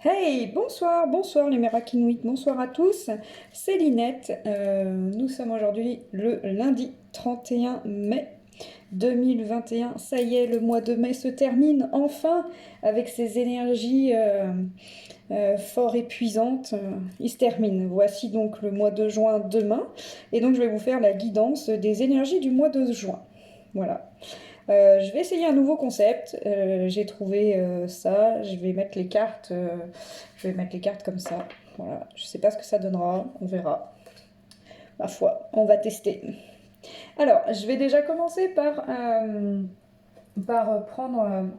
Hey, bonsoir, bonsoir les Mérakinoïdes, bonsoir à tous, c'est Linette. Nous sommes aujourd'hui le lundi 31 mai 2021. Ça y est, le mois de mai se termine enfin avec ses énergies fort épuisantes. Il se termine. Voici donc le mois de juin demain. Et donc je vais vous faire la guidance des énergies du mois de juin. Voilà. Je vais essayer un nouveau concept. J'ai trouvé ça. Je vais mettre les cartes comme ça. Voilà. Je sais pas ce que ça donnera. On verra. Ma foi, on va tester. Alors, je vais déjà commencer par prendre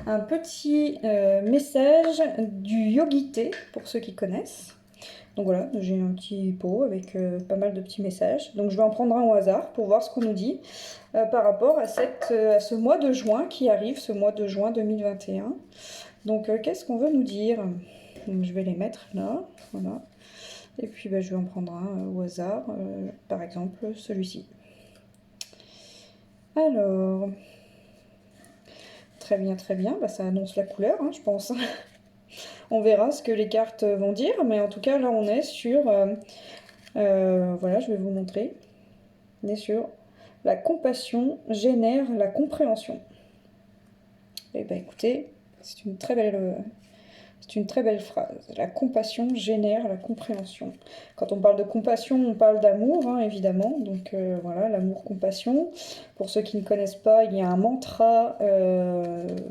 un petit message du Yogité pour ceux qui connaissent. Donc voilà, j'ai un petit pot avec pas mal de petits messages. Donc je vais en prendre un au hasard pour voir ce qu'on nous dit par rapport à ce mois de juin qui arrive, ce mois de juin 2021. Donc qu'est-ce qu'on veut nous dire? Donc, je vais les mettre là, voilà. Et puis je vais en prendre un au hasard, par exemple celui-ci. Alors, très bien, ça annonce la couleur, hein, je pense. On verra ce que les cartes vont dire, mais en tout cas là on est sur, voilà, je vais vous montrer. On est sur la compassion génère la compréhension. Eh bien écoutez, c'est une très belle phrase. La compassion génère la compréhension. Quand on parle de compassion, on parle d'amour, hein, évidemment. Donc voilà, l'amour-compassion. Pour ceux qui ne connaissent pas, il y a un mantra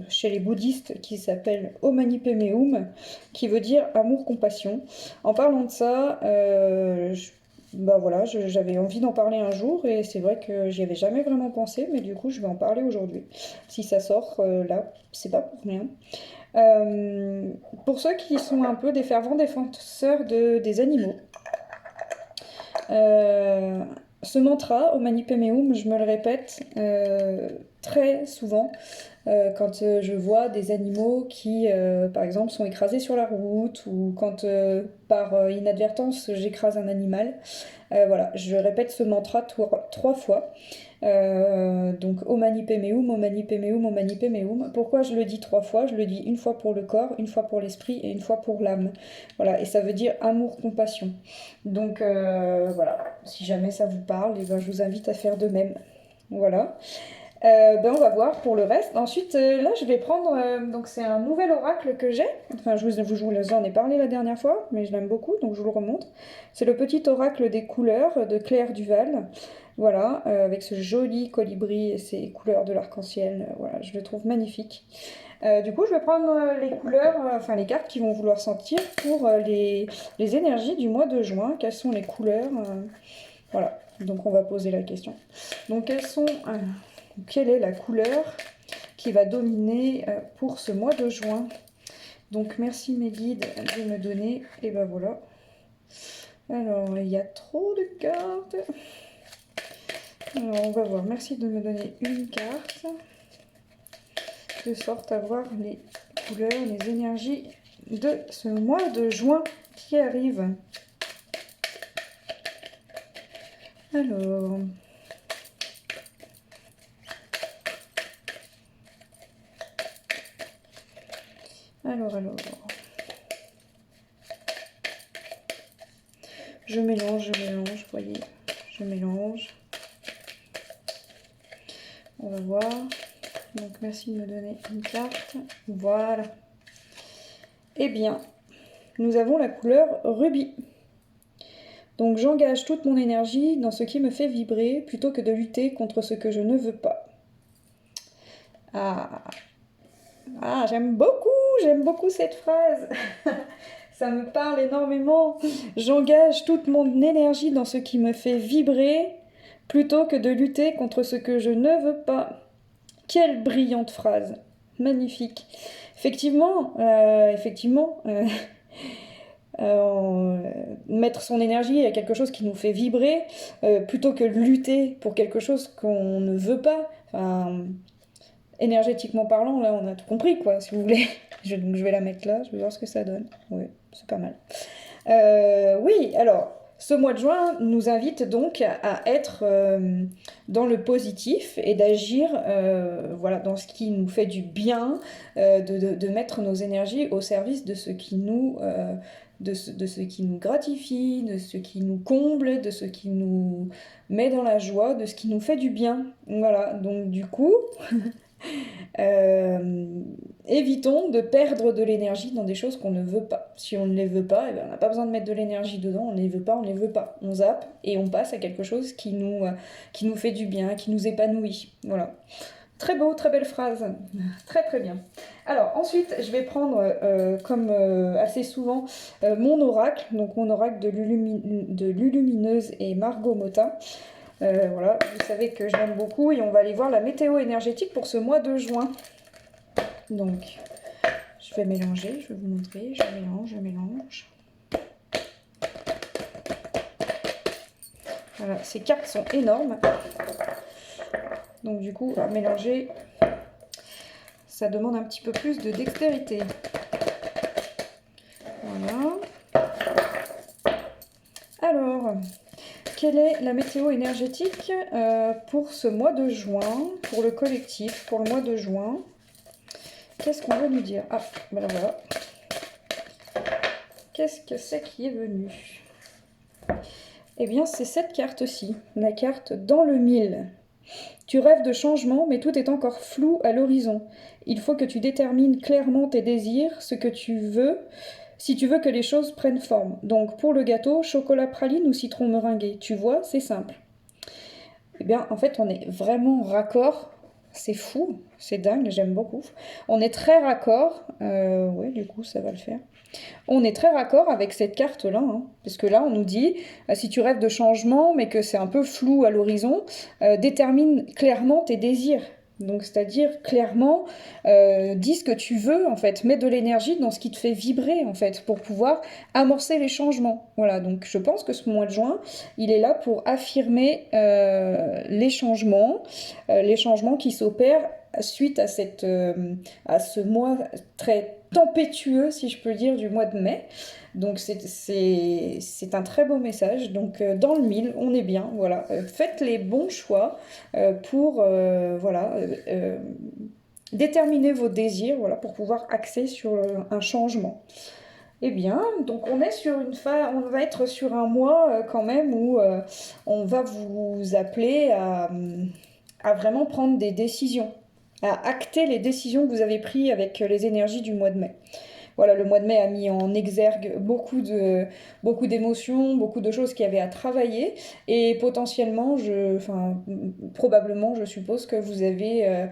chez les bouddhistes qui s'appelle Om Mani Padme Hum, qui veut dire amour-compassion. En parlant de ça, voilà, j'avais envie d'en parler un jour et c'est vrai que j'y avais jamais vraiment pensé, mais du coup je vais en parler aujourd'hui. Si ça sort là, c'est pas pour rien. Pour ceux qui sont un peu des fervents défenseurs des animaux, euh, ce mantra, Om Mani Padme Hum, je me le répète très souvent quand je vois des animaux qui, par exemple, sont écrasés sur la route ou quand, par inadvertance, j'écrase un animal. Voilà, je répète ce mantra trois fois. Donc, Om Mani Padme Hum, Om Mani Padme Hum, Om Mani Padme Hum. Pourquoi je le dis trois fois? Je le dis une fois pour le corps, une fois pour l'esprit et une fois pour l'âme. Voilà, et ça veut dire amour, compassion. Donc, voilà, si jamais ça vous parle, et ben, je vous invite à faire de même. Voilà. On va voir pour le reste. Ensuite, là, je vais prendre. Donc, c'est un nouvel oracle que j'ai. Enfin, je vous en ai parlé la dernière fois, mais je l'aime beaucoup, donc je vous le remonte. C'est le petit oracle des couleurs de Claire Duval. Voilà, avec ce joli colibri et ces couleurs de l'arc-en-ciel. Voilà, je le trouve magnifique. Du coup, je vais prendre les couleurs, enfin les cartes qui vont vouloir sortir pour les énergies du mois de juin. Quelles sont les couleurs voilà, donc on va poser la question. Donc, quelle est la couleur qui va dominer pour ce mois de juin? Donc merci mes guides de me donner. Et ben voilà. Alors il y a trop de cartes. Alors on va voir. Merci de me donner une carte. De sorte à voir les couleurs, les énergies de ce mois de juin qui arrive. Alors... Alors. Je mélange, vous voyez. Je mélange. On va voir. Donc merci de me donner une carte. Voilà. Eh bien, nous avons la couleur rubis. Donc j'engage toute mon énergie dans ce qui me fait vibrer plutôt que de lutter contre ce que je ne veux pas. Ah, j'aime beaucoup cette phrase. Ça me parle énormément. J'engage toute mon énergie dans ce qui me fait vibrer plutôt que de lutter contre ce que je ne veux pas. Quelle brillante phrase. Magnifique. Effectivement, mettre son énergie à quelque chose qui nous fait vibrer plutôt que lutter pour quelque chose qu'on ne veut pas. Enfin, énergétiquement parlant, là, on a tout compris, quoi, si vous voulez. Donc, je vais la mettre là, je vais voir ce que ça donne. Oui, c'est pas mal. Oui, alors, Ce mois de juin nous invite donc à être dans le positif et d'agir voilà, dans ce qui nous fait du bien, de mettre nos énergies au service de ce qui nous, de ce qui nous gratifie, de ce qui nous comble, de ce qui nous met dans la joie, de ce qui nous fait du bien. Voilà, donc du coup, euh, évitons de perdre de l'énergie dans des choses qu'on ne veut pas. Si on ne les veut pas, eh ben, on n'a pas besoin de mettre de l'énergie dedans, on ne les veut pas, on ne les veut pas. On zappe et on passe à quelque chose qui nous fait du bien, qui nous épanouit. Voilà. Très beau, très belle phrase. Très très bien. Alors ensuite, je vais prendre, comme assez souvent, mon oracle, donc mon oracle de Lulumineuse et Margot Motin. Voilà, vous savez que je l'aime beaucoup et on va aller voir la météo énergétique pour ce mois de juin. Donc, je vais mélanger, je vais vous montrer, je mélange. Voilà, ces cartes sont énormes. Donc du coup, à mélanger, ça demande un petit peu plus de dextérité. Voilà. Alors, quelle est la météo énergétique pour ce mois de juin, pour le collectif, pour le mois de juin? Qu'est-ce qu'on veut nous dire? Ah, ben voilà. Qu'est-ce que c'est qui est venu? Eh bien, c'est cette carte-ci, la carte dans le mille. Tu rêves de changement, mais tout est encore flou à l'horizon. Il faut que tu détermines clairement tes désirs, ce que tu veux, si tu veux que les choses prennent forme. Donc, pour le gâteau, chocolat praline ou citron meringué, tu vois, c'est simple. Eh bien, en fait, on est vraiment raccord. C'est fou, c'est dingue, j'aime beaucoup. On est très raccord. Oui, du coup, ça va le faire. On est très raccord avec cette carte-là, hein, parce que là, on nous dit, si tu rêves de changement, mais que c'est un peu flou à l'horizon, détermine clairement tes désirs. Donc, c'est-à-dire clairement, dis ce que tu veux, en fait, mets de l'énergie dans ce qui te fait vibrer, en fait, pour pouvoir amorcer les changements. Voilà, donc je pense que ce mois de juin, il est là pour affirmer les changements qui s'opèrent suite à à ce mois très tempétueux, si je peux dire, du mois de mai. Donc c'est un très beau message. Donc dans le mille, on est bien. Voilà. Faites les bons choix pour voilà, déterminer vos désirs voilà, pour pouvoir axer sur un changement. Eh bien, donc on est sur on va être sur un mois quand même où on va vous appeler à vraiment prendre des décisions, à acter les décisions que vous avez prises avec les énergies du mois de mai. Voilà, le mois de mai a mis en exergue beaucoup d'émotions, beaucoup de choses qu'il y avait à travailler. Et potentiellement, probablement, je suppose que vous avez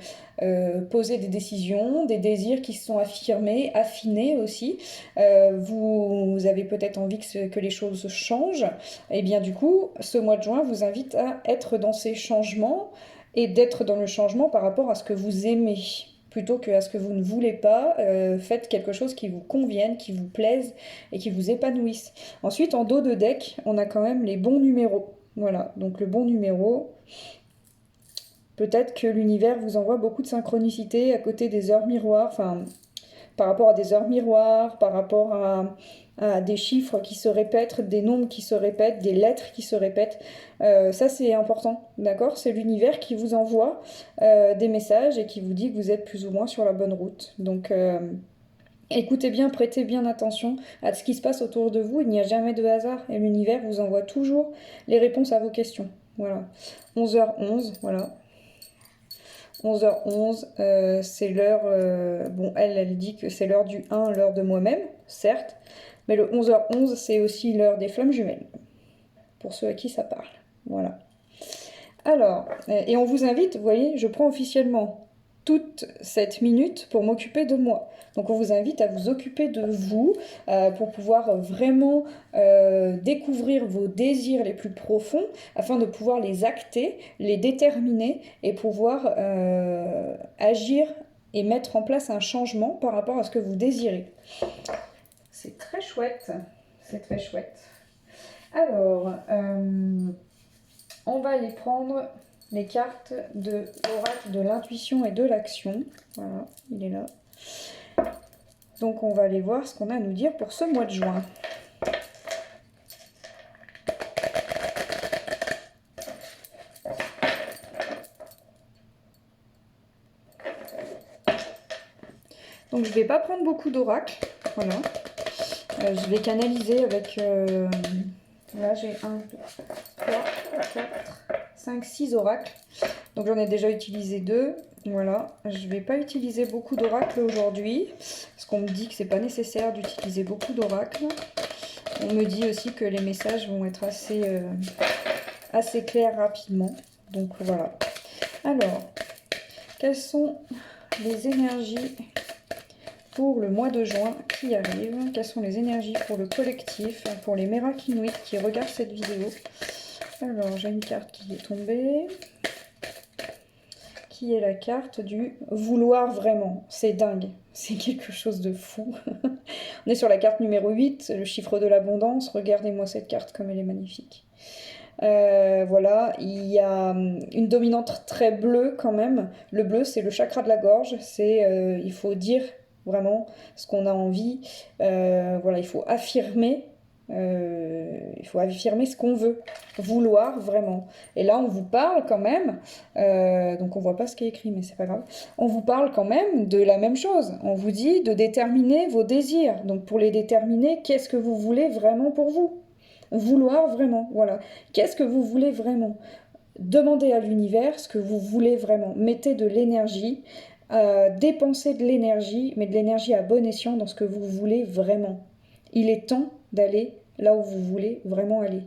posé des décisions, des désirs qui se sont affirmés, affinés aussi. Vous avez peut-être envie que les choses changent. Et bien du coup, ce mois de juin vous invite à être dans ces changements et d'être dans le changement par rapport à ce que vous aimez plutôt qu'à ce que vous ne voulez pas. Faites quelque chose qui vous convienne, qui vous plaise et qui vous épanouisse. Ensuite, en dos de deck, on a quand même les bons numéros. Voilà, donc le bon numéro, peut-être que l'univers vous envoie beaucoup de synchronicité à côté des heures miroirs, enfin, par rapport à des heures miroirs, par rapport à des chiffres qui se répètent, des nombres qui se répètent, des lettres qui se répètent. Ça, c'est important, d'accord? C'est l'univers qui vous envoie des messages et qui vous dit que vous êtes plus ou moins sur la bonne route. Donc, écoutez bien, prêtez bien attention à ce qui se passe autour de vous. Il n'y a jamais de hasard et l'univers vous envoie toujours les réponses à vos questions. Voilà. 11h11, voilà. 11h11, c'est l'heure... bon, elle dit que c'est l'heure du 1, l'heure de moi-même, certes. Mais le 11h11, c'est aussi l'heure des flammes jumelles. Pour ceux à qui ça parle. Voilà. Alors, et on vous invite, vous voyez, je prends officiellement toute cette minute pour m'occuper de moi. Donc on vous invite à vous occuper de vous pour pouvoir vraiment découvrir vos désirs les plus profonds afin de pouvoir les acter, les déterminer et pouvoir agir et mettre en place un changement par rapport à ce que vous désirez. C'est très chouette. C'est très chouette. Alors, on va aller prendre les cartes de l'oracle de l'intuition et de l'action. Voilà, il est là. Donc on va aller voir ce qu'on a à nous dire pour ce mois de juin. Donc je vais pas prendre beaucoup d'oracles, voilà. Je vais canaliser avec... là j'ai 1, 2, 3, 4, 5, 6 oracles. Donc j'en ai déjà utilisé 2. Voilà, je vais pas utiliser beaucoup d'oracles aujourd'hui, parce qu'on me dit que c'est pas nécessaire d'utiliser beaucoup d'oracles. On me dit aussi que les messages vont être assez clairs rapidement. Donc voilà. Alors, quelles sont les énergies pour le mois de juin qui arrive? Quelles sont les énergies pour le collectif, pour les Mérakinoïdes qui regardent cette vidéo? Alors, j'ai une carte qui est tombée. Qui est la carte du vouloir vraiment. C'est dingue, c'est quelque chose de fou. On est sur la carte numéro 8, le chiffre de l'abondance. Regardez-moi cette carte comme elle est magnifique. Voilà, il y a une dominante très bleue quand même. Le bleu, c'est le chakra de la gorge. C'est, il faut dire vraiment ce qu'on a envie. Voilà, il faut affirmer ce qu'on veut, vouloir vraiment. Et là, on vous parle quand même, donc on voit pas ce qui est écrit, mais c'est pas grave. On vous parle quand même de la même chose. On vous dit de déterminer vos désirs. Donc pour les déterminer, qu'est-ce que vous voulez vraiment pour vous? Vouloir vraiment, voilà. Qu'est-ce que vous voulez vraiment? Demandez à l'univers ce que vous voulez vraiment. Mettez de l'énergie, dépensez de l'énergie, mais de l'énergie à bon escient dans ce que vous voulez vraiment. Il est temps d'aller là où vous voulez vraiment aller.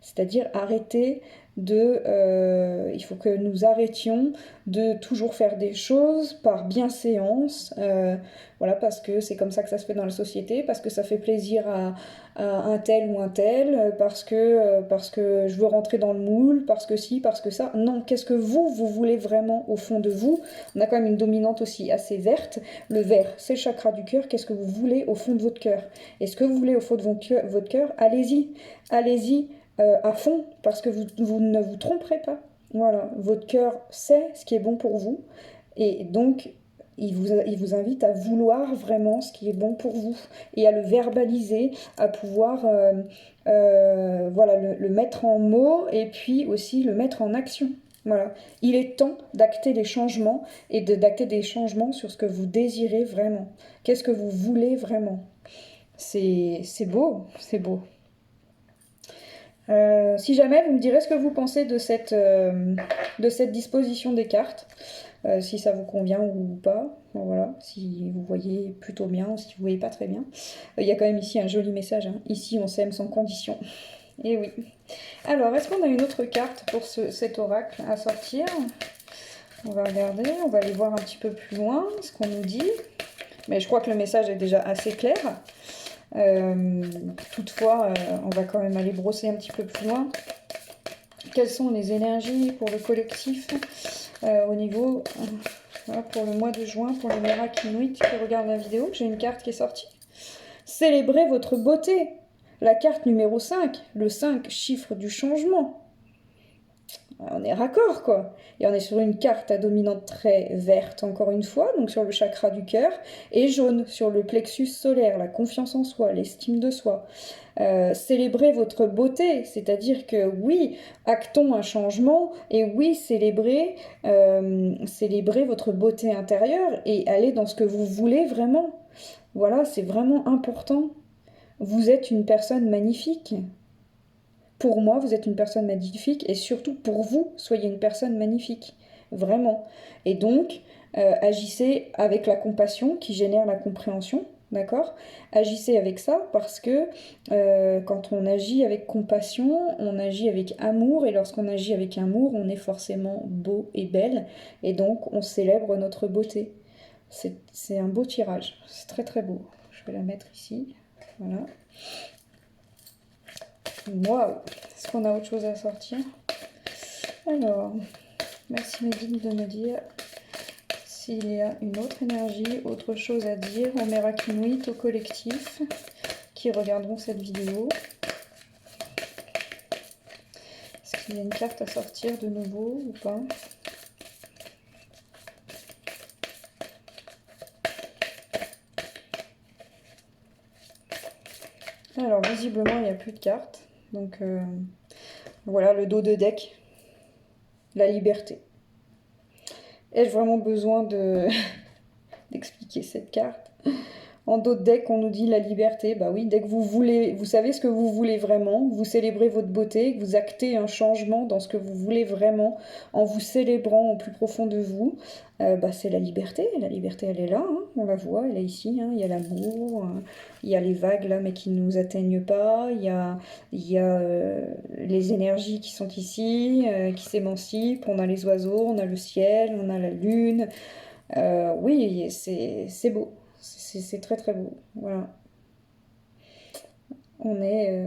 C'est-à-dire arrêter il faut que nous arrêtions de toujours faire des choses par bienséance, voilà, parce que c'est comme ça que ça se fait dans la société, parce que ça fait plaisir à un tel ou un tel, parce que je veux rentrer dans le moule, parce que si, parce que ça. Non, qu'est-ce que vous voulez vraiment au fond de vous? On a quand même une dominante aussi assez verte. Le vert, c'est le chakra du cœur. Qu'est-ce que vous voulez au fond de votre cœur? Et ce que vous voulez au fond de votre cœur, allez-y, allez-y. À fond, parce que vous ne vous tromperez pas. Voilà, votre cœur sait ce qui est bon pour vous, et donc il vous invite à vouloir vraiment ce qui est bon pour vous, et à le verbaliser, à pouvoir voilà, le mettre en mots, et puis aussi le mettre en action. Voilà, il est temps d'acter les changements, et d'acter des changements sur ce que vous désirez vraiment. Qu'est-ce que vous voulez vraiment? C'est beau, c'est beau. Si jamais vous me direz ce que vous pensez de cette disposition des cartes, si ça vous convient ou pas, bon, voilà, si vous voyez plutôt bien ou si vous voyez pas très bien. Il y a quand même ici un joli message, hein. Ici on s'aime sans condition. Et oui. Alors, est-ce qu'on a une autre carte pour cet oracle à sortir? On va regarder, on va aller voir un petit peu plus loin ce qu'on nous dit. Mais je crois que le message est déjà assez clair. Toutefois, on va quand même aller brosser un petit peu plus loin. Quelles sont les énergies pour le collectif au niveau, voilà, pour le mois de juin, pour les Mérakinoïdes qui regardent la vidéo? J'ai une carte qui est sortie. Célébrez votre beauté. La carte numéro 5, le 5, chiffre du changement. On est raccord, quoi. Et on est sur une carte à dominante très verte, encore une fois, donc sur le chakra du cœur, et jaune sur le plexus solaire, la confiance en soi, l'estime de soi. Célébrez votre beauté, c'est-à-dire que oui, actons un changement, et oui, célébrez votre beauté intérieure, et allez dans ce que vous voulez vraiment. Voilà, c'est vraiment important. Vous êtes une personne magnifique. Pour moi, vous êtes une personne magnifique, et surtout pour vous, soyez une personne magnifique. Vraiment. Et donc, agissez avec la compassion qui génère la compréhension, d'accord? Agissez avec ça parce que quand on agit avec compassion, on agit avec amour, et lorsqu'on agit avec amour, on est forcément beau et belle, et donc on célèbre notre beauté. C'est un beau tirage, c'est très très beau. Je vais la mettre ici, voilà. Waouh! Est-ce qu'on a autre chose à sortir? Alors, merci Médine de me dire s'il y a une autre énergie, autre chose à dire aux Mérakinoïdes, au collectif, qui regarderont cette vidéo. Est-ce qu'il y a une carte à sortir de nouveau ou pas? Alors, visiblement, il n'y a plus de cartes. Donc, voilà, le dos de deck. La liberté. Ai-je vraiment besoin d'expliquer cette carte? En d'autres decks, on nous dit la liberté. Bah oui, dès que vous voulez, vous savez ce que vous voulez vraiment, vous célébrez votre beauté, que vous actez un changement dans ce que vous voulez vraiment, en vous célébrant au plus profond de vous, bah c'est la liberté. La liberté, elle est là, hein, on la voit, elle est ici. Hein, il y a l'amour, il y a les vagues là, mais qui ne nous atteignent pas. Il y a les énergies qui sont ici, qui s'émancipent. On a les oiseaux, on a le ciel, on a la lune. Oui, c'est beau. C'est très très beau. Voilà. On est.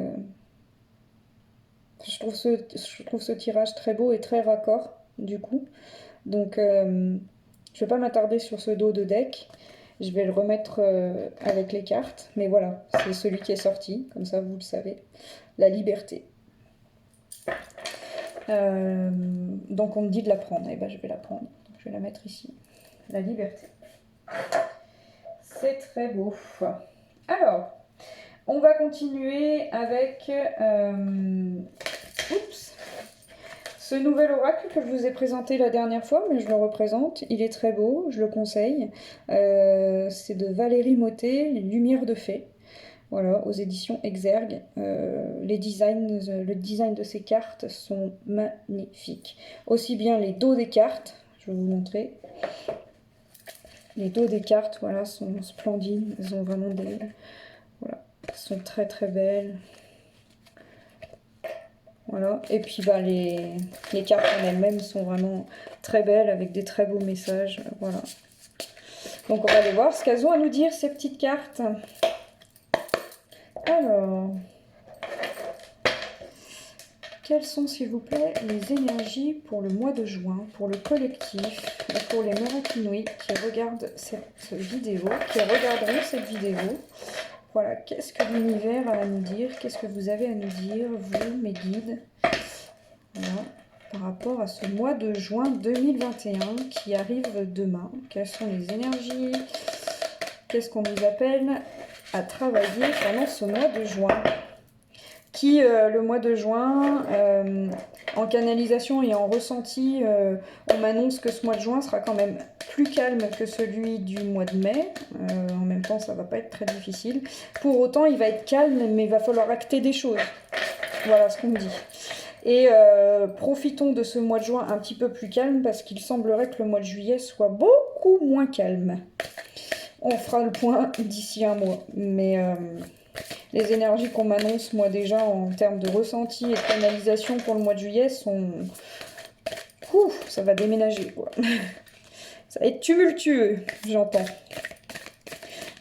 Je trouve ce tirage très beau et très raccord, du coup. Donc, je vais pas m'attarder sur ce dos de deck. Je vais le remettre avec les cartes. Mais voilà, c'est celui qui est sorti. Comme ça, vous le savez. La liberté. Donc, on me dit de la prendre. Et ben, je vais la prendre. Donc, je vais la mettre ici. La liberté. C'est très beau. Alors, on va continuer avec ce nouvel oracle que je vous ai présenté la dernière fois, mais je le représente. Il est très beau, je le conseille. C'est de Valérie Mottet, Les Lumières de Fée. Voilà, aux éditions Exergue. Le design de ces cartes sont magnifiques. Aussi bien les dos des cartes, je vais vous montrer. Les dos des cartes, voilà, sont splendides. Elles ont vraiment des... Voilà, elles sont très très belles. Voilà. Et puis bah, les cartes en elles-mêmes sont vraiment très belles avec des très beaux messages. Voilà. Donc on va aller voir ce qu'elles ont à nous dire, ces petites cartes. Alors, quelles sont s'il vous plaît les énergies pour le mois de juin, pour le collectif et pour les Murakinui qui regardent cette vidéo, qui regarderont cette vidéo. Voilà, qu'est-ce que l'univers a à nous dire? Qu'est-ce que vous avez à nous dire, vous, mes guides? Voilà, par rapport à ce mois de juin 2021 qui arrive demain. Quelles sont les énergies? Qu'est-ce qu'on nous appelle à travailler pendant ce mois de juin? Le mois de juin, en canalisation et en ressenti, on m'annonce que ce mois de juin sera quand même plus calme que celui du mois de mai. En même temps, ça va pas être très difficile. Pour autant, il va être calme, mais il va falloir acter des choses. Voilà ce qu'on me dit. Et profitons de ce mois de juin un petit peu plus calme parce qu'il semblerait que le mois de juillet soit beaucoup moins calme. On fera le point d'ici un mois. Mais les énergies qu'on m'annonce, moi déjà, en termes de ressenti et de canalisation pour le mois de juillet sont... Ouh, ça va déménager, quoi. Ça va être tumultueux, j'entends.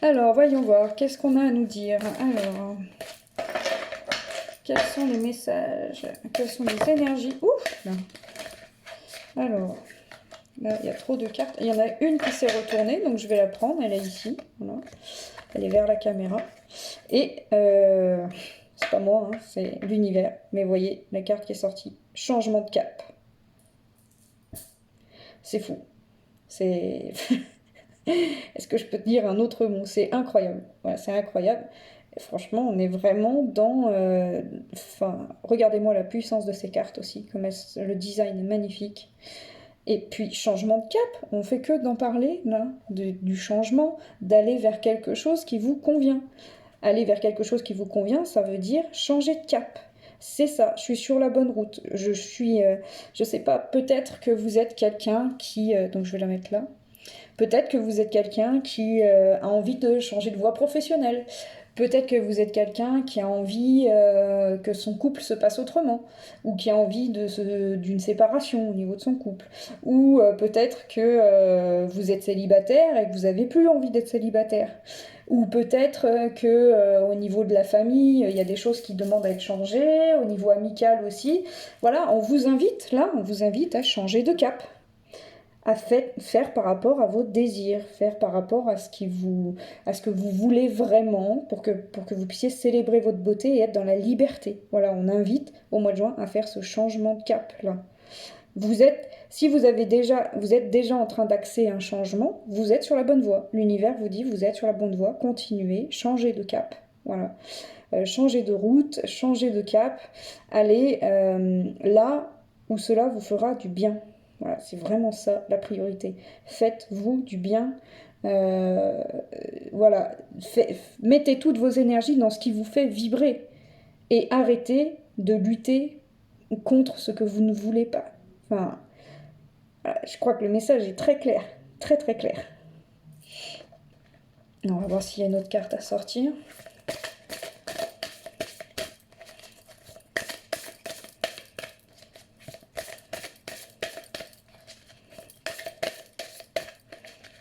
Alors, voyons voir. Qu'est-ce qu'on a à nous dire? Alors... Quels sont les messages? Quelles sont les énergies? Ouf là. Alors, là, il y a trop de cartes. Il y en a une qui s'est retournée, donc je vais la prendre. Elle est ici. Voilà. Elle est vers la caméra. Et c'est pas moi, hein, c'est l'univers. Mais vous voyez, la carte qui est sortie. Changement de cap. C'est fou. C'est... Est-ce que je peux te dire un autre mot? C'est incroyable. Voilà, c'est incroyable. Et franchement, on est vraiment dans... Enfin, regardez-moi la puissance de ces cartes aussi, comme le design est magnifique. Et puis, changement de cap, on fait que d'en parler, là, du changement, d'aller vers quelque chose qui vous convient. Aller vers quelque chose qui vous convient, ça veut dire changer de cap. C'est ça, je suis sur la bonne route. Je sais pas, peut-être que vous êtes quelqu'un qui... donc je vais la mettre là. Peut-être que vous êtes quelqu'un qui a envie de changer de voie professionnelle. Peut-être que vous êtes quelqu'un qui a envie que son couple se passe autrement, ou qui a envie d'une séparation au niveau de son couple. Ou peut-être que vous êtes célibataire et que vous n'avez plus envie d'être célibataire. Ou peut-être que au niveau de la famille, il y a des choses qui demandent à être changées, au niveau amical aussi. Voilà, on vous invite à changer de cap, à faire par rapport à vos désirs, faire par rapport à ce que vous voulez vraiment pour que vous puissiez célébrer votre beauté et être dans la liberté. Voilà, on invite au mois de juin à faire ce changement de cap là. Si vous êtes déjà en train d'axer un changement, vous êtes sur la bonne voie. L'univers vous dit vous êtes sur la bonne voie, continuez, changez de cap. Voilà. Changez de route, changez de cap, allez là où cela vous fera du bien. Voilà, c'est vraiment ça la priorité. Faites-vous du bien, Euh, voilà, mettez toutes vos énergies dans ce qui vous fait vibrer et arrêtez de lutter contre ce que vous ne voulez pas. Enfin, voilà, je crois que le message est très clair, très très clair. On va voir s'il y a une autre carte à sortir.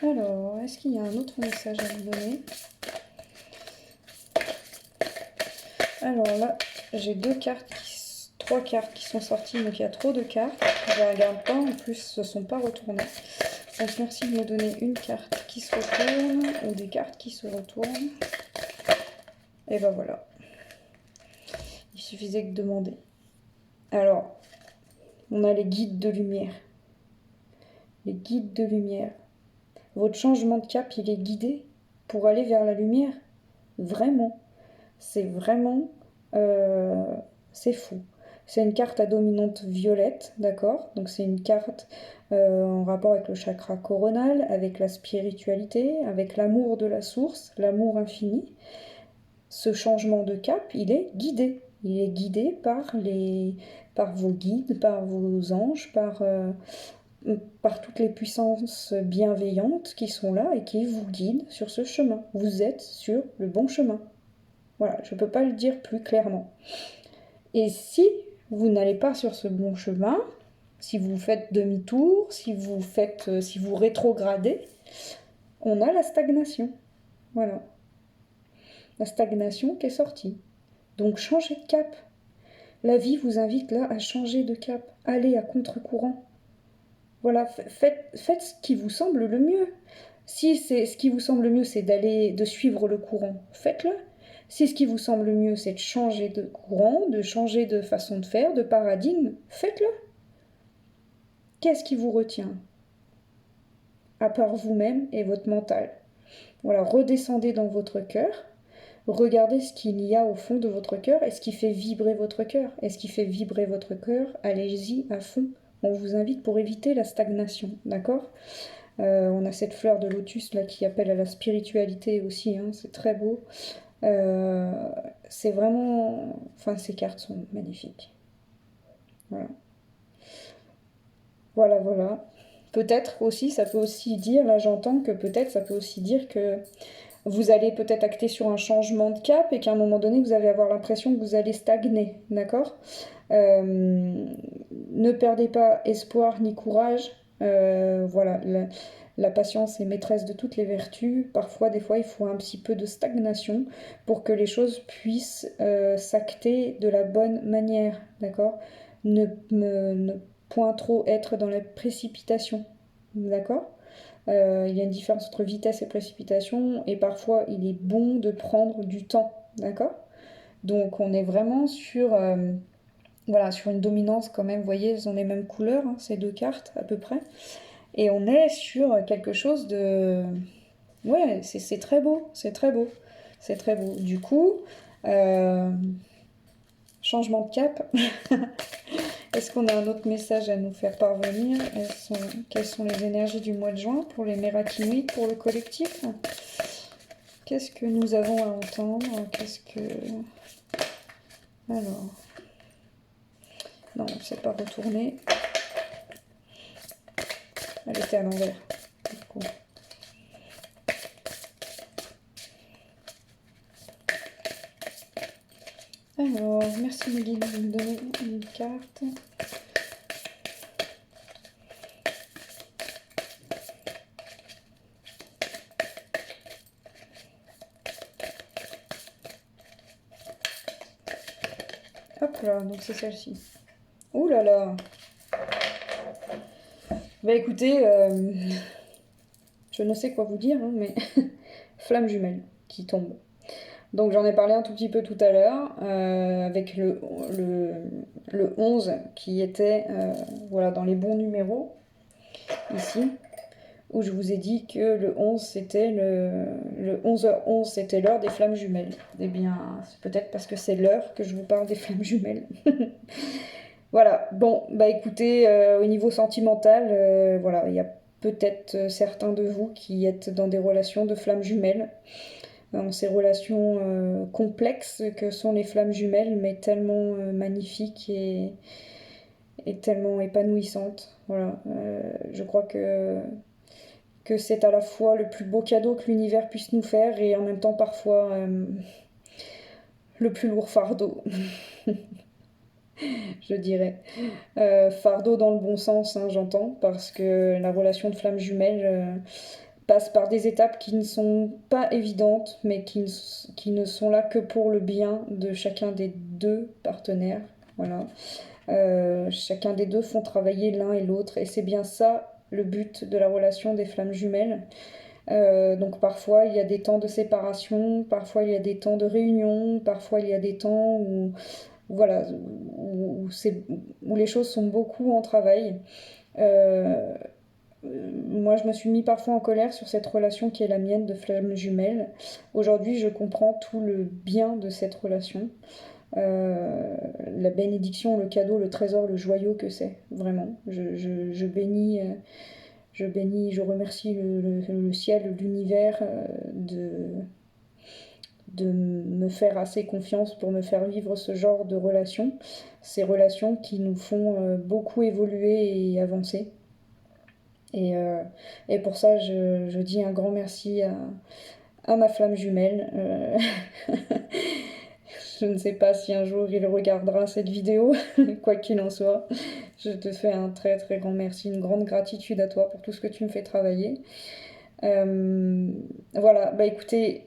Alors, est-ce qu'il y a un autre message à vous donner? Alors là, j'ai trois cartes qui sont sorties, donc il y a trop de cartes. Je ne regarde pas, en plus, ce ne sont pas retournées. Donc merci de me donner une carte qui se retourne, ou des cartes qui se retournent. Et ben voilà. Il suffisait que de demander. Alors, on a les guides de lumière. Les guides de lumière. Votre changement de cap, il est guidé pour aller vers la lumière. Vraiment. C'est vraiment... c'est fou. C'est une carte à dominante violette, d'accord? Donc c'est une carte en rapport avec le chakra coronal, avec la spiritualité, avec l'amour de la source, l'amour infini. Ce changement de cap, il est guidé. Il est guidé par vos guides, par vos anges, par toutes les puissances bienveillantes qui sont là et qui vous guident sur ce chemin. Vous êtes sur le bon chemin. Voilà, je ne peux pas le dire plus clairement. Et si vous n'allez pas sur ce bon chemin, si vous faites demi-tour, si vous rétrogradez, on a la stagnation. Voilà. La stagnation qui est sortie. Donc changez de cap. La vie vous invite là à changer de cap. Allez à contre-courant. Voilà, faites ce qui vous semble le mieux. Si c'est ce qui vous semble le mieux, c'est de suivre le courant, faites-le. Si ce qui vous semble le mieux, c'est de changer de courant, de changer de façon de faire, de paradigme, faites-le. Qu'est-ce qui vous retient? À part vous-même et votre mental. Voilà, redescendez dans votre cœur. Regardez ce qu'il y a au fond de votre cœur et ce qui fait vibrer votre cœur. Et ce qui fait vibrer votre cœur, allez-y à fond. On vous invite pour éviter la stagnation, d'accord? On a cette fleur de lotus là qui appelle à la spiritualité aussi, hein, c'est très beau. C'est vraiment... Enfin, ces cartes sont magnifiques. Voilà. Voilà, voilà. Peut-être aussi, ça peut aussi dire, là j'entends que peut-être ça peut aussi dire que vous allez peut-être acter sur un changement de cap et qu'à un moment donné, vous allez avoir l'impression que vous allez stagner, d'accord? Ne perdez pas espoir ni courage. Voilà, la patience est maîtresse de toutes les vertus. Parfois, des fois, il faut un petit peu de stagnation pour que les choses puissent s'acter de la bonne manière, d'accord? Ne point trop être dans la précipitation, d'accord? Il y a une différence entre vitesse et précipitation, et parfois il est bon de prendre du temps, d'accord? Donc on est vraiment voilà, sur une dominance quand même, vous voyez, elles ont les mêmes couleurs, hein, ces deux cartes à peu près, et on est sur quelque chose de... Ouais, c'est très beau, c'est très beau, c'est très beau. Du coup, euh, changement de cap. Est-ce qu'on a un autre message à nous faire parvenir? Quelles sont les énergies du mois de juin pour les Mérakini, pour le collectif? Qu'est-ce que nous avons à entendre? Alors... Non, c'est pas retourné. Elle était à l'envers. Alors, merci Meggy de me donner une carte. Hop là, donc c'est celle-ci. Ouh là là. Bah écoutez, je ne sais quoi vous dire, hein, mais flamme jumelle qui tombe. Donc j'en ai parlé un tout petit peu tout à l'heure, avec le 11 qui était voilà, dans les bons numéros, ici, où je vous ai dit que le 11 c'était le 11h11 c'était l'heure des flammes jumelles. Eh bien, c'est peut-être parce que c'est l'heure que je vous parle des flammes jumelles. Voilà, bon, bah écoutez, au niveau sentimental, voilà, il y a peut-être certains de vous qui êtes dans des relations de flammes jumelles, dans ces relations complexes que sont les flammes jumelles, mais tellement magnifiques et tellement épanouissantes. Voilà, je crois que c'est à la fois le plus beau cadeau que l'univers puisse nous faire et en même temps parfois le plus lourd fardeau, je dirais. Fardeau dans le bon sens, hein, j'entends, parce que la relation de flamme jumelle passe par des étapes qui ne sont pas évidentes, mais qui ne sont là que pour le bien de chacun des deux partenaires. Voilà. Chacun des deux font travailler l'un et l'autre, et c'est bien ça le but de la relation des flammes jumelles. Donc parfois il y a des temps de séparation, parfois il y a des temps de réunion, parfois il y a des temps où, voilà, où les choses sont beaucoup en travail. Euh, Moi, je me suis mis parfois en colère sur cette relation qui est la mienne de flamme jumelle. Aujourd'hui, je comprends tout le bien de cette relation. La bénédiction, le cadeau, le trésor, le joyau que c'est, vraiment. Je bénis, je remercie le ciel, l'univers de me faire assez confiance pour me faire vivre ce genre de relations. Ces relations qui nous font beaucoup évoluer et avancer. Et pour ça, je dis un grand merci à ma flamme jumelle. Je ne sais pas si un jour il regardera cette vidéo, quoi qu'il en soit. Je te fais un très très grand merci, une grande gratitude à toi pour tout ce que tu me fais travailler. Voilà, bah écoutez,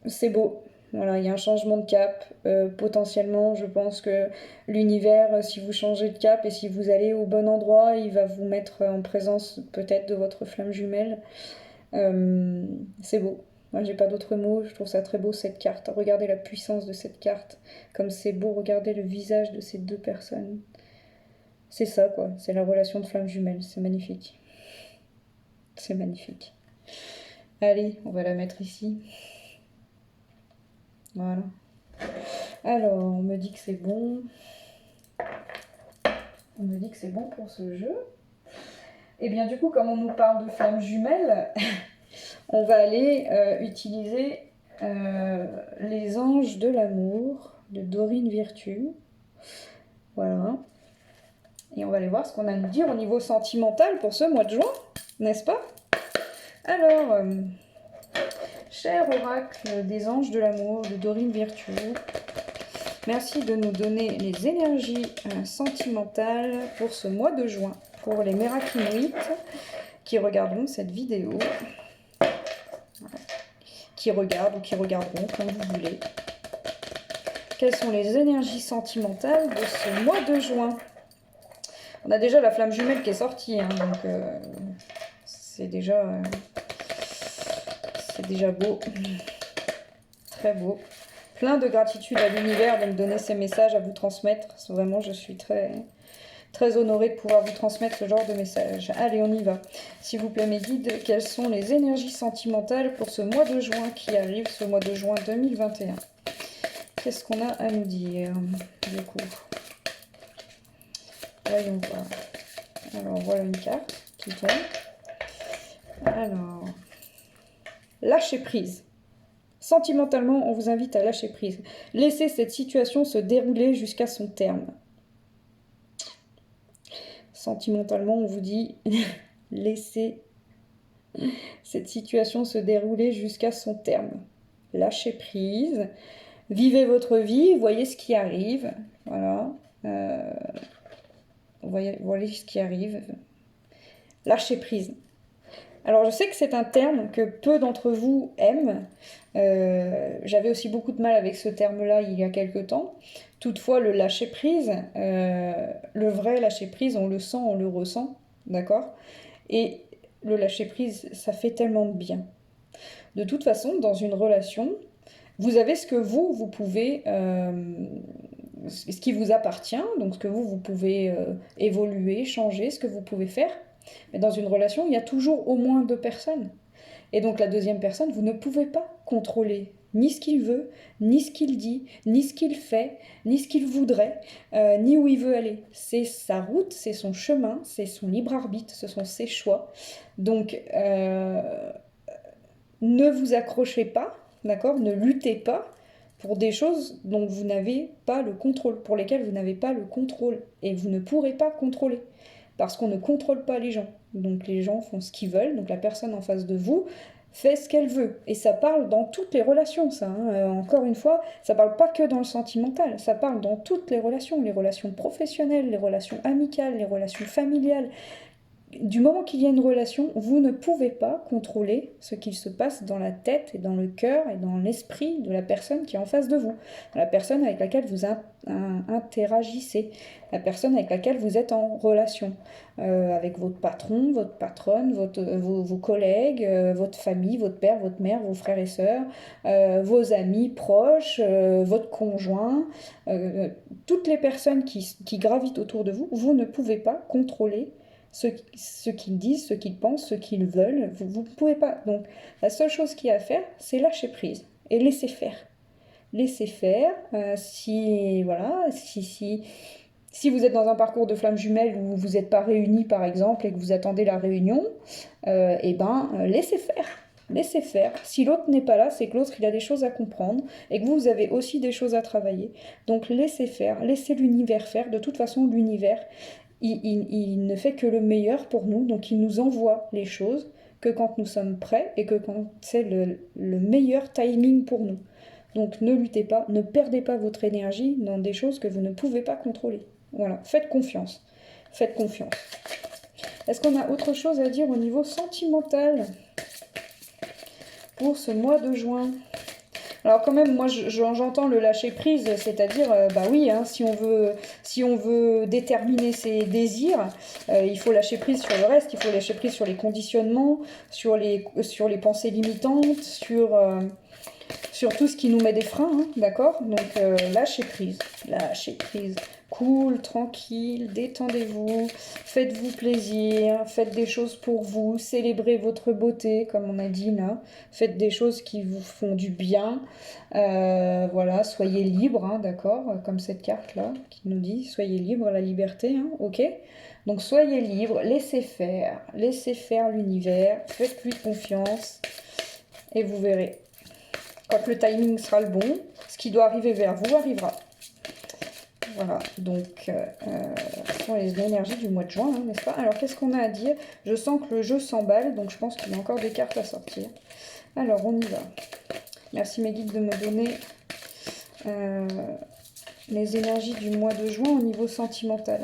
c'est beau. Voilà, il y a un changement de cap. Potentiellement, je pense que l'univers, si vous changez de cap et si vous allez au bon endroit, il va vous mettre en présence peut-être de votre flamme jumelle. C'est beau. Moi, j'ai pas d'autres mots. Je trouve ça très beau cette carte. Regardez la puissance de cette carte. Comme c'est beau, regardez le visage de ces deux personnes. C'est ça, quoi. C'est la relation de flamme jumelle. C'est magnifique. C'est magnifique. Allez, on va la mettre ici. Voilà. Alors, on me dit que c'est bon. On me dit que c'est bon pour ce jeu. Et bien du coup, comme on nous parle de flammes jumelles, on va aller utiliser les anges de l'amour de Dorine Virtue. Voilà. Et on va aller voir ce qu'on a à nous dire au niveau sentimental pour ce mois de juin, n'est-ce pas? Alors, cher oracle des anges de l'amour de Dorine Virtue, merci de nous donner les énergies sentimentales pour ce mois de juin, pour les Mérakinoïtes qui regarderont cette vidéo, qui regardent ou qui regarderont comme vous voulez. Quelles sont les énergies sentimentales de ce mois de juin? On a déjà la flamme jumelle qui est sortie, hein, donc c'est déjà beau, très beau. Plein de gratitude à l'univers de me donner ces messages à vous transmettre. Vraiment, je suis très, très honorée de pouvoir vous transmettre ce genre de messages. Allez, on y va. S'il vous plaît, mes guides, quelles sont les énergies sentimentales pour ce mois de juin qui arrive, ce mois de juin 2021? Qu'est-ce qu'on a à nous dire, du coup? Voyons voir. Alors, voilà une carte qui tombe. Alors, lâcher prise. Sentimentalement, on vous invite à lâcher prise. Laissez cette situation se dérouler jusqu'à son terme. Sentimentalement, on vous dit laissez cette situation se dérouler jusqu'à son terme. Lâchez prise. Vivez votre vie, voyez ce qui arrive. Voilà. Voyez ce qui arrive. Lâcher prise. Alors, je sais que c'est un terme que peu d'entre vous aiment. J'avais aussi beaucoup de mal avec ce terme-là il y a quelque temps. Toutefois, le lâcher-prise, le vrai lâcher-prise, on le sent, on le ressent, d'accord? Et le lâcher-prise, ça fait tellement de bien. De toute façon, dans une relation, vous avez ce que vous pouvez... ce qui vous appartient, donc ce que vous pouvez évoluer, changer, ce que vous pouvez faire. Mais dans une relation, il y a toujours au moins deux personnes. Et donc la deuxième personne, vous ne pouvez pas contrôler ni ce qu'il veut, ni ce qu'il dit, ni ce qu'il fait, ni ce qu'il voudrait, ni où il veut aller. C'est sa route, c'est son chemin, c'est son libre arbitre, ce sont ses choix. Donc, ne vous accrochez pas, d'accord? Ne luttez pas pour des choses dont vous n'avez pas le contrôle, pour lesquelles vous n'avez pas le contrôle, et vous ne pourrez pas contrôler, parce qu'on ne contrôle pas les gens. Donc les gens font ce qu'ils veulent, donc la personne en face de vous fait ce qu'elle veut. Et ça parle dans toutes les relations, ça. Encore une fois, ça parle pas que dans le sentimental, ça parle dans toutes les relations professionnelles, les relations amicales, les relations familiales. Du moment qu'il y a une relation, vous ne pouvez pas contrôler ce qu'il se passe dans la tête et dans le cœur et dans l'esprit de la personne qui est en face de vous, la personne avec laquelle vous interagissez, la personne avec laquelle vous êtes en relation, avec votre patron, votre patronne, vos collègues, votre famille, votre père, votre mère, vos frères et sœurs, vos amis proches, votre conjoint, toutes les personnes qui gravitent autour de vous, vous ne pouvez pas contrôler ce qu'ils disent, ce qu'ils pensent, ce qu'ils veulent. Vous ne pouvez pas. Donc, la seule chose qu'il y a à faire, c'est lâcher prise et laisser faire. Laisser faire. Voilà, si vous êtes dans un parcours de flammes jumelles où vous n'êtes pas réunis, par exemple, et que vous attendez la réunion, laissez faire. Laissez faire. Si l'autre n'est pas là, c'est que l'autre, il a des choses à comprendre et que vous avez aussi des choses à travailler. Donc, laissez faire. Laissez l'univers faire. De toute façon, l'univers, il ne fait que le meilleur pour nous, donc il nous envoie les choses que quand nous sommes prêts et que quand c'est le meilleur timing pour nous. Donc ne luttez pas, ne perdez pas votre énergie dans des choses que vous ne pouvez pas contrôler. Voilà, faites confiance. Faites confiance. Est-ce qu'on a autre chose à dire au niveau sentimental pour ce mois de juin ? Alors quand même, moi j'entends le lâcher prise, c'est-à-dire, bah oui, hein, si on veut déterminer ses désirs, il faut lâcher prise sur le reste, il faut lâcher prise sur les conditionnements, sur les pensées limitantes, sur tout ce qui nous met des freins, hein, d'accord? Donc lâchez prise, cool, tranquille, détendez-vous, faites-vous plaisir, faites des choses pour vous, célébrez votre beauté, comme on a dit là, faites des choses qui vous font du bien, voilà, soyez libre, hein, d'accord? Comme cette carte-là qui nous dit, soyez libre, la liberté, hein, ok? Donc soyez libre, laissez faire l'univers, faites-lui confiance, et vous verrez. Quand le timing sera le bon, ce qui doit arriver vers vous arrivera. Voilà, donc ce sont les énergies du mois de juin, hein, n'est-ce pas? Alors qu'est-ce qu'on a à dire? Je sens que le jeu s'emballe, donc je pense qu'il y a encore des cartes à sortir. Alors on y va. Merci mes guides de me donner les énergies du mois de juin au niveau sentimental.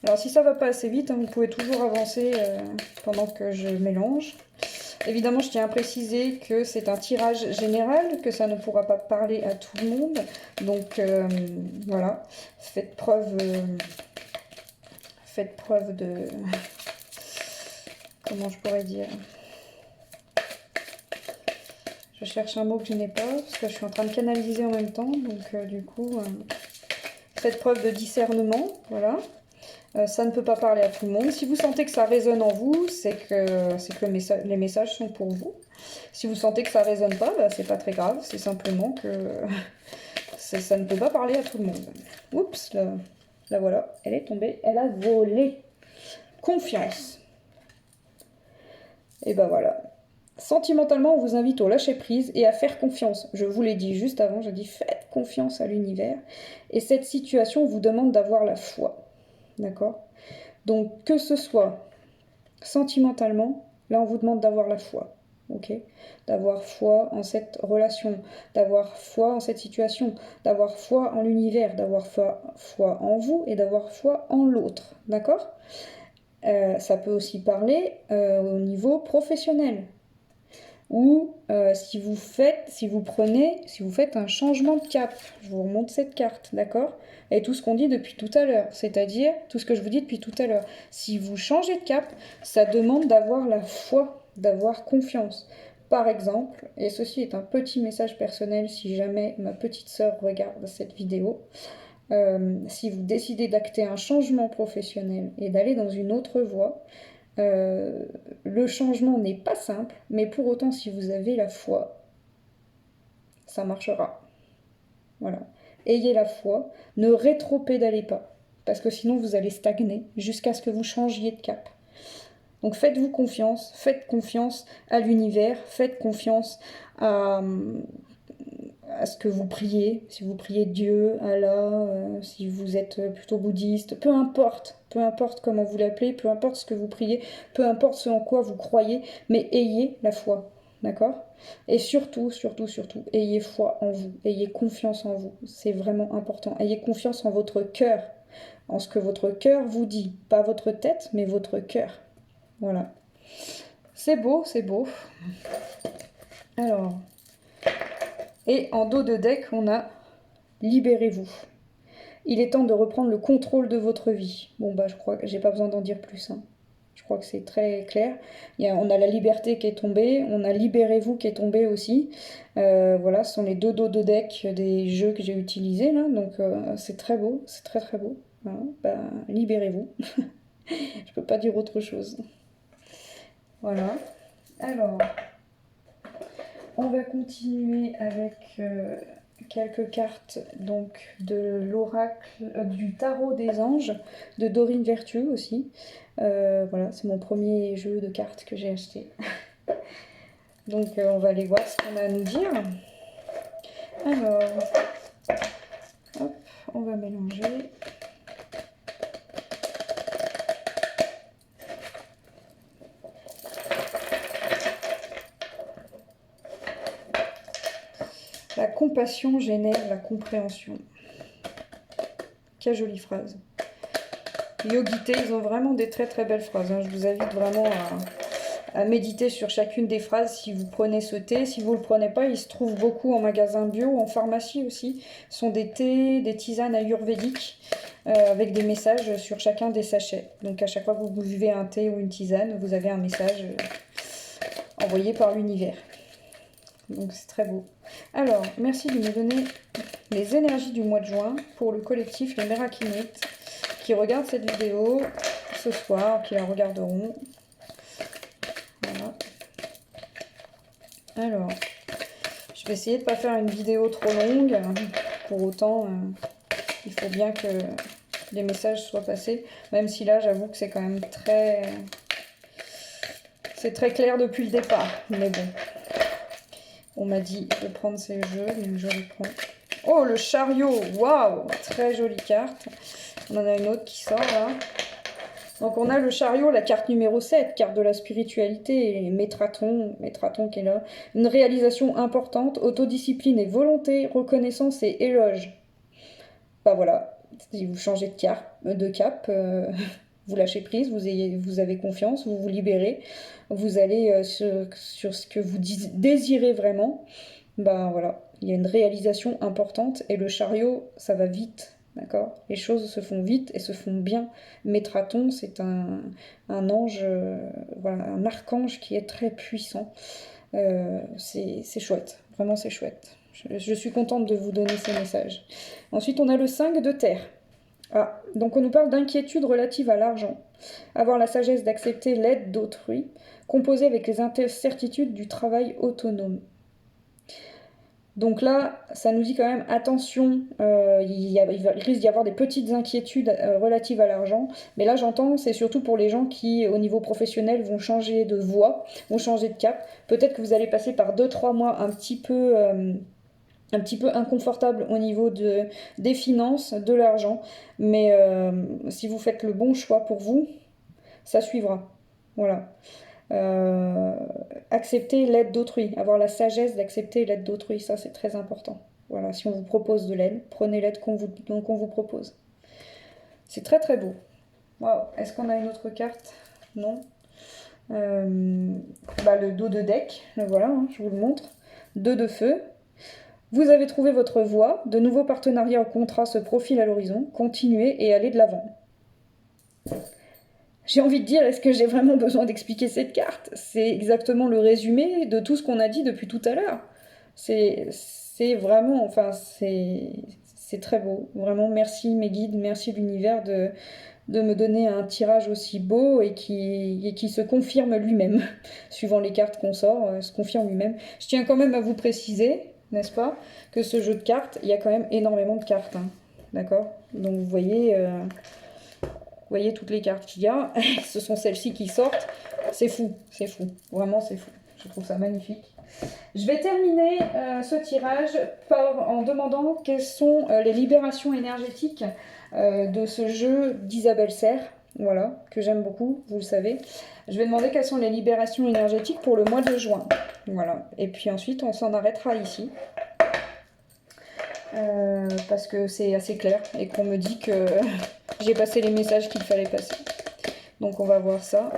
Alors si ça va pas assez vite, hein, vous pouvez toujours avancer pendant que je mélange. Évidemment, je tiens à préciser que c'est un tirage général, que ça ne pourra pas parler à tout le monde. Donc, voilà, faites preuve de... Comment je pourrais dire? Je cherche un mot que je n'ai pas, parce que je suis en train de canaliser en même temps. Donc, du coup, faites preuve de discernement, voilà. Ça ne peut pas parler à tout le monde. Si vous sentez que ça résonne en vous, c'est que les messages sont pour vous. Si vous sentez que ça ne résonne pas, bah, c'est pas très grave. C'est simplement que ça ne peut pas parler à tout le monde. Oups, là voilà, elle est tombée, elle a volé. Confiance. Et ben voilà. Sentimentalement, on vous invite au lâcher prise et à faire confiance. Je vous l'ai dit juste avant, j'ai dit faites confiance à l'univers. Et cette situation vous demande d'avoir la foi. D'accord? Donc, que ce soit sentimentalement, là, on vous demande d'avoir la foi. Ok? D'avoir foi en cette relation, d'avoir foi en cette situation, d'avoir foi en l'univers, d'avoir foi en vous et d'avoir foi en l'autre. D'accord? Ça peut aussi parler au niveau professionnel. Ou si vous faites un changement de cap, je vous remonte cette carte, d'accord? Et tout ce qu'on dit depuis tout à l'heure, c'est-à-dire tout ce que je vous dis depuis tout à l'heure. Si vous changez de cap, ça demande d'avoir la foi, d'avoir confiance. Par exemple, et ceci est un petit message personnel si jamais ma petite sœur regarde cette vidéo, si vous décidez d'acter un changement professionnel et d'aller dans une autre voie, le changement n'est pas simple, mais pour autant, si vous avez la foi, ça marchera. Voilà. Ayez la foi, ne rétro-pédalez pas, parce que sinon vous allez stagner jusqu'à ce que vous changiez de cap. Donc faites confiance à l'univers, faites confiance à, à ce que vous priez, si vous priez Dieu, Allah, si vous êtes plutôt bouddhiste, peu importe comment vous l'appelez, peu importe ce que vous priez, peu importe ce en quoi vous croyez, mais ayez la foi, d'accord? Et surtout, surtout, surtout, ayez foi en vous, ayez confiance en vous, c'est vraiment important. Ayez confiance en votre cœur, en ce que votre cœur vous dit, pas votre tête, mais votre cœur. Voilà. C'est beau, c'est beau. Alors, et en dos de deck, on a libérez-vous. Il est temps de reprendre le contrôle de votre vie. Bon, bah, je crois que j'ai pas besoin d'en dire plus. Hein. Je crois que c'est très clair. On a la liberté qui est tombée, on a libérez-vous qui est tombé aussi. Voilà, ce sont les deux dos de deck des jeux que j'ai utilisés là. Donc, c'est très beau, c'est très très beau. Voilà, bah, libérez-vous. Je peux pas dire autre chose. Voilà. Alors, on va continuer avec quelques cartes donc de l'oracle du tarot des anges de Dorine Vertueux aussi. Voilà, c'est mon premier jeu de cartes que j'ai acheté. Donc on va aller voir ce qu'on a à nous dire. Alors, hop, on va mélanger. La compassion génère la compréhension. Quelle jolie phrase. Yogité, ils ont vraiment des très très belles phrases. Hein. Je vous invite vraiment à méditer sur chacune des phrases si vous prenez ce thé. Si vous ne le prenez pas, il se trouve beaucoup en magasin bio, en pharmacie aussi. Ce sont des thés, des tisanes ayurvédiques avec des messages sur chacun des sachets. Donc à chaque fois que vous buvez un thé ou une tisane, vous avez un message envoyé par l'univers. Donc c'est très beau. Alors, merci de me donner les énergies du mois de juin pour le collectif Les Mérakinites qui regardent cette vidéo ce soir, qui la regarderont. Voilà. Alors, je vais essayer de ne pas faire une vidéo trop longue. Pour autant, il faut bien que les messages soient passés. Même si là, j'avoue que c'est quand même très... C'est très clair depuis le départ. Mais bon. On m'a dit de prendre ces jeux, donc je les prends. Oh, le chariot! Waouh! Très jolie carte. On en a une autre qui sort là. Donc on a le chariot, la carte numéro 7, carte de la spiritualité, et Métraton qui est là. Une réalisation importante, autodiscipline et volonté, reconnaissance et éloge. Bah voilà, si vous changez de cap, vous lâchez prise, vous avez confiance, vous vous libérez, vous allez sur ce que vous désirez vraiment. Ben voilà, il y a une réalisation importante et le chariot, ça va vite, d'accord? Les choses se font vite et se font bien. Métraton, c'est un ange, voilà, un archange qui est très puissant. C'est chouette, vraiment c'est chouette. Je suis contente de vous donner ces messages. Ensuite, on a le 5 de terre. Ah, donc on nous parle d'inquiétude relative à l'argent. Avoir la sagesse d'accepter l'aide d'autrui, composer avec les incertitudes du travail autonome. Donc là, ça nous dit quand même, attention, il risque d'y avoir des petites inquiétudes relatives à l'argent. Mais là, j'entends, c'est surtout pour les gens qui, au niveau professionnel, vont changer de voie, vont changer de cap. Peut-être que vous allez passer par 2-3 mois un petit peu inconfortable au niveau des finances, de l'argent. Mais si vous faites le bon choix pour vous, ça suivra. Voilà. Accepter l'aide d'autrui, avoir la sagesse d'accepter l'aide d'autrui, ça c'est très important. Voilà, si on vous propose de l'aide, prenez l'aide qu'on vous propose. C'est très très beau. Waouh, est-ce qu'on a une autre carte? Non. Le dos de deck, voilà, hein, je vous le montre. 2 de feu. Vous avez trouvé votre voie, de nouveaux partenariats ou contrats se profilent à l'horizon, continuez et allez de l'avant. J'ai envie de dire, est-ce que j'ai vraiment besoin d'expliquer cette carte? C'est exactement le résumé de tout ce qu'on a dit depuis tout à l'heure. C'est vraiment, enfin, c'est très beau. Vraiment, merci mes guides, merci l'univers de me donner un tirage aussi beau et qui se confirme lui-même. Suivant les cartes qu'on sort, se confirme lui-même. Je tiens quand même à vous préciser, n'est-ce pas? Que ce jeu de cartes, il y a quand même énormément de cartes, hein. D'accord? Donc vous voyez toutes les cartes qu'il y a, ce sont celles-ci qui sortent. C'est fou, vraiment c'est fou. Je trouve ça magnifique. Je vais terminer ce tirage en demandant quelles sont les libérations énergétiques de ce jeu d'Isabelle Serre, voilà, que j'aime beaucoup, vous le savez. Je vais demander quelles sont les libérations énergétiques pour le mois de juin. Voilà, et puis ensuite on s'en arrêtera ici. Parce que c'est assez clair et qu'on me dit que j'ai passé les messages qu'il fallait passer. Donc on va voir ça.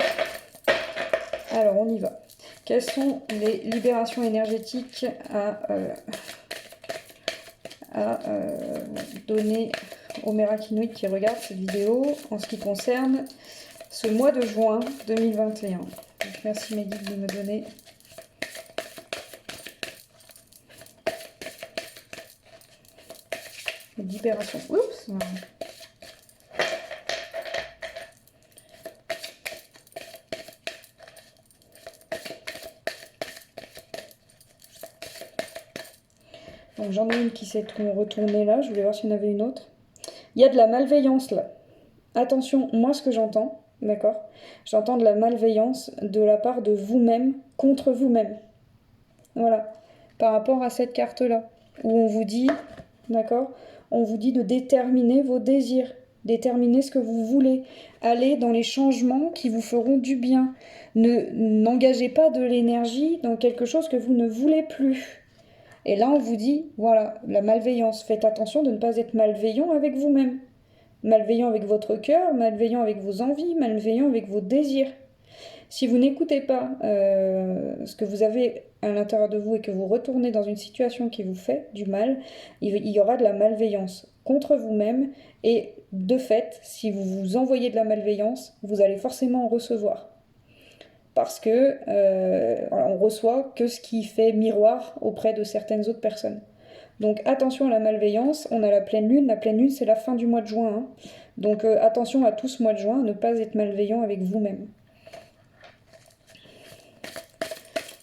Alors on y va. Quelles sont les libérations énergétiques à donner aux Mérakinoïdes qui regardent cette vidéo en ce qui concerne ce mois de juin 2021? Donc, merci mes guides de me donner les libérations. Oups! Donc j'en ai une qui s'est retournée là, je voulais voir s'il y en avait une autre. Il y a de la malveillance là. Attention, moi ce que j'entends, d'accord? J'entends de la malveillance de la part de vous-même contre vous-même. Voilà, par rapport à cette carte-là, où on vous dit, d'accord? On vous dit de déterminer vos désirs, déterminer ce que vous voulez, aller dans les changements qui vous feront du bien. N'engagez pas de l'énergie dans quelque chose que vous ne voulez plus. Et là, on vous dit, voilà, la malveillance. Faites attention de ne pas être malveillant avec vous-même. Malveillant avec votre cœur, malveillant avec vos envies, malveillant avec vos désirs. Si vous n'écoutez pas ce que vous avez à l'intérieur de vous et que vous retournez dans une situation qui vous fait du mal, il y aura de la malveillance contre vous-même. Et de fait, si vous vous envoyez de la malveillance, vous allez forcément en recevoir. Parce que on reçoit que ce qui fait miroir auprès de certaines autres personnes. Donc attention à la malveillance, on a la pleine lune c'est la fin du mois de juin. Hein. Donc attention à tout ce mois de juin, ne pas être malveillant avec vous-même.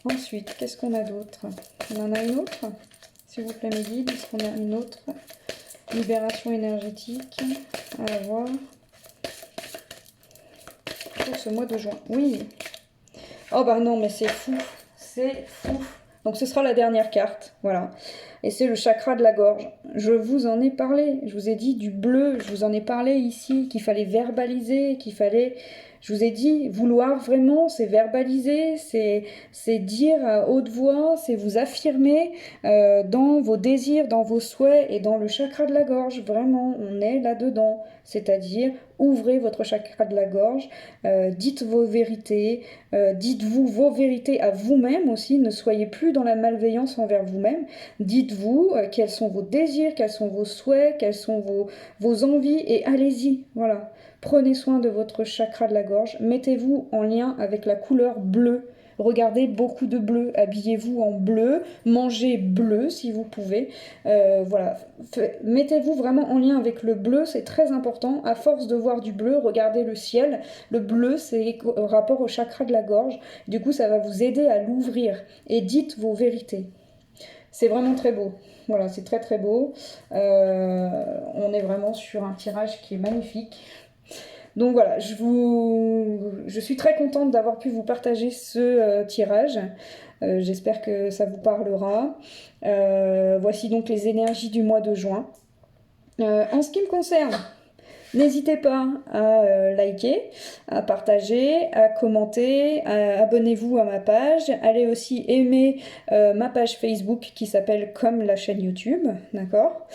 Ensuite, qu'est-ce qu'on a d'autre? On en a une autre? S'il vous plaît mes guides, est-ce qu'on a une autre libération énergétique à avoir pour ce mois de juin? Oui. Oh bah non, mais c'est fou, c'est fou. Donc ce sera la dernière carte, voilà. Et c'est le chakra de la gorge. Je vous en ai parlé, je vous ai dit du bleu, je vous en ai parlé ici, qu'il fallait verbaliser, qu'il fallait... Je vous ai dit, vouloir vraiment, c'est verbaliser, c'est dire à haute voix, c'est vous affirmer dans vos désirs, dans vos souhaits et dans le chakra de la gorge. Vraiment, on est là-dedans. C'est-à-dire, ouvrez votre chakra de la gorge, dites vos vérités, dites-vous vos vérités à vous-même aussi, ne soyez plus dans la malveillance envers vous-même. Dites-vous quels sont vos désirs, quels sont vos souhaits, quelles sont vos envies et allez-y, voilà. Prenez soin de votre chakra de la gorge, mettez-vous en lien avec la couleur bleue. Regardez beaucoup de bleu, habillez-vous en bleu, mangez bleu si vous pouvez. Voilà, mettez-vous vraiment en lien avec le bleu, c'est très important. À force de voir du bleu, regardez le ciel. Le bleu, c'est rapport au chakra de la gorge. Du coup, ça va vous aider à l'ouvrir. Et dites vos vérités. C'est vraiment très beau. Voilà, c'est très très beau. On est vraiment sur un tirage qui est magnifique. Donc voilà, je suis très contente d'avoir pu vous partager ce tirage. J'espère que ça vous parlera. Voici donc les énergies du mois de juin. En ce qui me concerne, n'hésitez pas à liker, à partager, à commenter, abonnez-vous à ma page. Allez aussi aimer ma page Facebook qui s'appelle comme la chaîne YouTube, d'accord?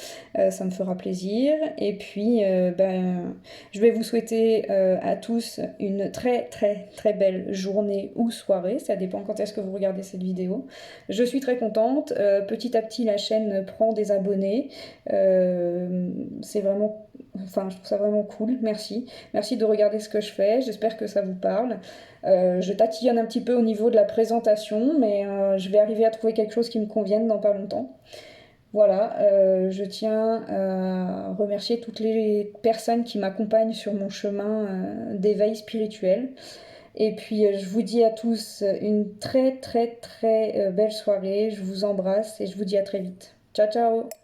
Ça me fera plaisir. Et puis, je vais vous souhaiter à tous une très très très belle journée ou soirée. Ça dépend quand est-ce que vous regardez cette vidéo. Je suis très contente. Petit à petit, la chaîne prend des abonnés. C'est vraiment... Enfin, je trouve ça vraiment cool, merci. Merci de regarder ce que je fais, j'espère que ça vous parle. Je tatillonne un petit peu au niveau de la présentation, mais je vais arriver à trouver quelque chose qui me convienne dans pas longtemps. Voilà, je tiens à remercier toutes les personnes qui m'accompagnent sur mon chemin d'éveil spirituel. Et puis je vous dis à tous une très très très belle soirée. Je vous embrasse et je vous dis à très vite. Ciao ciao!